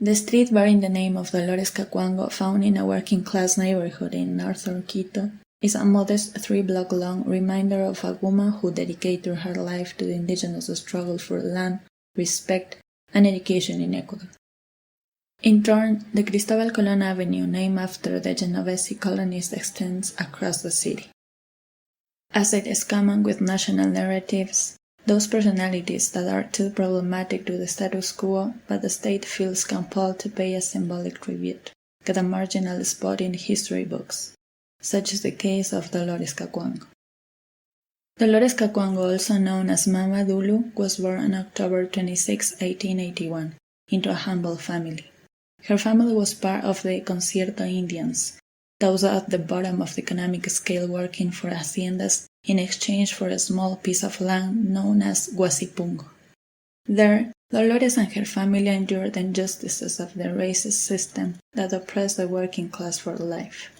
The street bearing the name of Dolores Cacuango, found in a working-class neighborhood in northern Quito, is a modest 3-block-long reminder of a woman who dedicated her life to the indigenous struggle for land, respect, and education in Ecuador. In turn, the Cristóbal Colón Avenue, named after the Genovese colonists, extends across the city. As it is common with national narratives, those personalities that are too problematic to the status quo, but the state feels compelled to pay a symbolic tribute, get a marginal spot in history books. Such is the case of Dolores Cacuango. Dolores Cacuango, also known as Mama Dulu, was born on October 26, 1881, into a humble family. Her family was part of the Concierto Indians, those at the bottom of the economic scale working for haciendas in exchange for a small piece of land known as Huasipungo. There, Dolores and her family endured the injustices of the racist system that oppressed the working class for life.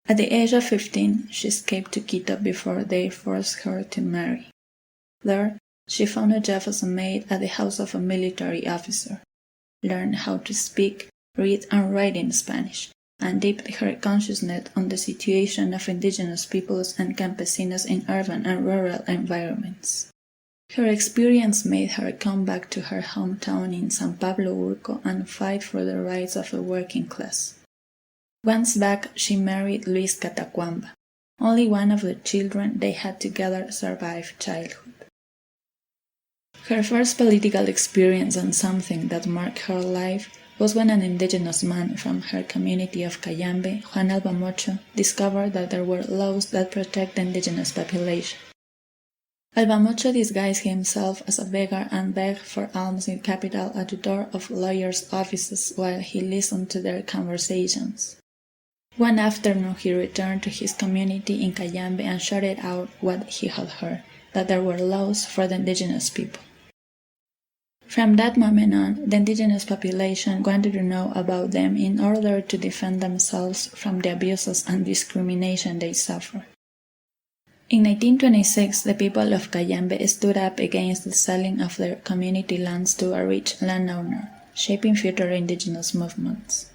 At the age of 15, she escaped to Quito before they forced her to marry. There, she found a job as a maid at the house of a military officer, learned how to speak, read, and write in Spanish, and deepened her consciousness on the situation of indigenous peoples and campesinos in urban and rural environments. Her experience made her come back to her hometown in San Pablo Urco and fight for the rights of the working class. Once back, she married Luis Catacuamba. Only one of the children they had together survived childhood. Her first political experience and something that marked her life was when an indigenous man from her community of 𝐒𝐏𝐏𝐏𝐿, Juan Albamocho, discovered that there were laws that protect the indigenous population. Albamocho disguised himself as a beggar and begged for alms in capital at the door of lawyers' offices while he listened to their conversations. One afternoon he returned to his community in 𝐒𝐏𝐏𝐿 and shouted out what he had heard, that there were laws for the indigenous people. From that moment on, the indigenous population wanted to know about them in order to defend themselves from the abuses and discrimination they suffered. In 1926, the people of 𝐒𝐏𝐏𝐿 stood up against the selling of their community lands to a rich landowner, shaping future indigenous movements.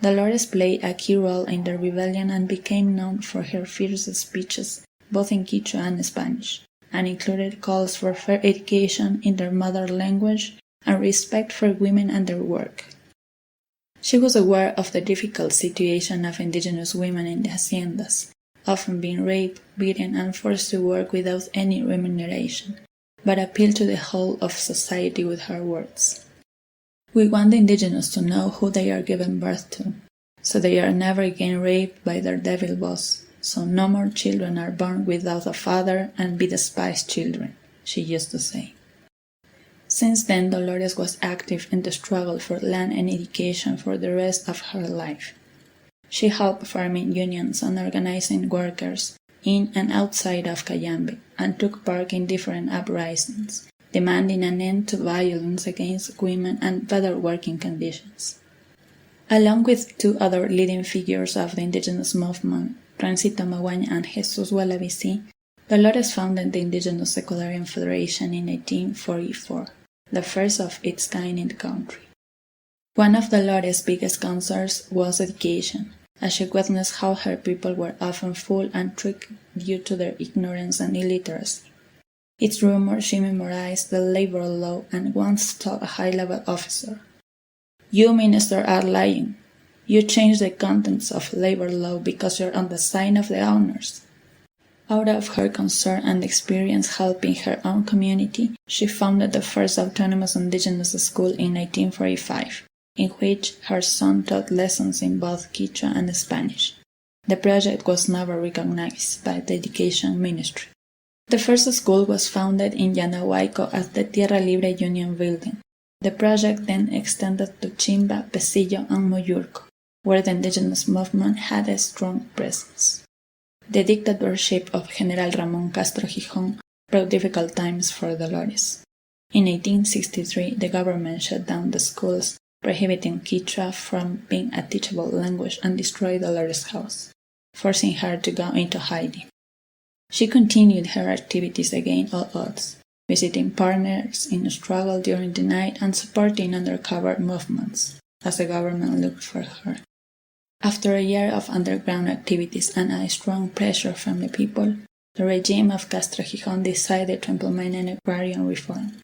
Dolores played a key role in the rebellion and became known for her fierce speeches, both in Quechua and Spanish, and included calls for fair education in their mother language and respect for women and their work. She was aware of the difficult situation of indigenous women in the haciendas, often being raped, beaten, and forced to work without any remuneration, but appealed to the whole of society with her words. We want the indigenous to know who they are giving birth to, so they are never again raped by their devil boss, so no more children are born without a father and be despised children, she used to say. Since then, Dolores was active in the struggle for land and education for the rest of her life. She helped farming unions and organizing workers in and outside of 𝐒𝐏𝐏𝐿 and took part in different uprisings, demanding an end to violence against women and better working conditions. Along with two other leading figures of the indigenous movement, Transito Maguaña and Jesus Gualabici, Dolores founded the indigenous Ecuadorian Federation in 1844, the first of its kind in the country. One of Dolores' biggest concerns was education, as she witnessed how her people were often fooled and tricked due to their ignorance and illiteracy. It's rumored she memorized the labor law and once told a high-level officer, "You, minister, are lying. You changed the contents of labor law because you're on the side of the owners." Out of her concern and experience helping her own community, she founded the first autonomous indigenous school in 1945, in which her son taught lessons in both Quechua and Spanish. The project was never recognized by the Education Ministry. The first school was founded in Yanahuayco at the Tierra Libre Union Building. The project then extended to Chimba, Pesillo, and Moyurco, where the indigenous movement had a strong presence. The dictatorship of General Ramón Castro Gijón brought difficult times for Dolores. In 1863, the government shut down the schools, prohibiting Quechua from being a teachable language, and destroyed Dolores' house, forcing her to go into hiding. She continued her activities against all odds, visiting partners in struggle during the night and supporting undercover movements, as the government looked for her. After a year of underground activities and a strong pressure from the people, the regime of 𝐒𝐏𝐏𝐏𝐿 decided to implement an agrarian reform.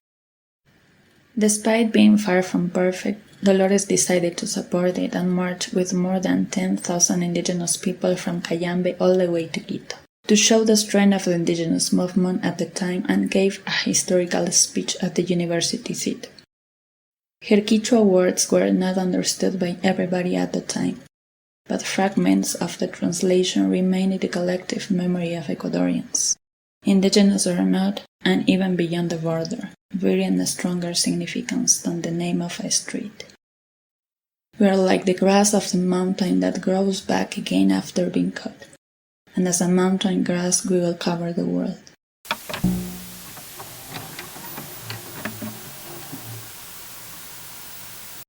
Despite being far from perfect, Dolores decided to support it and marched with more than 10,000 indigenous people from Cayambe all the way to Quito, to show the strength of the indigenous movement at the time, and gave a historical speech at the university seat. Her Quechua words were not understood by everybody at the time, but fragments of the translation remain in the collective memory of Ecuadorians, indigenous or not, and even beyond the border, bearing a stronger significance than the name of a street. We are like the grass of the mountain that grows back again after being cut, and as a mountain grass we will cover the world.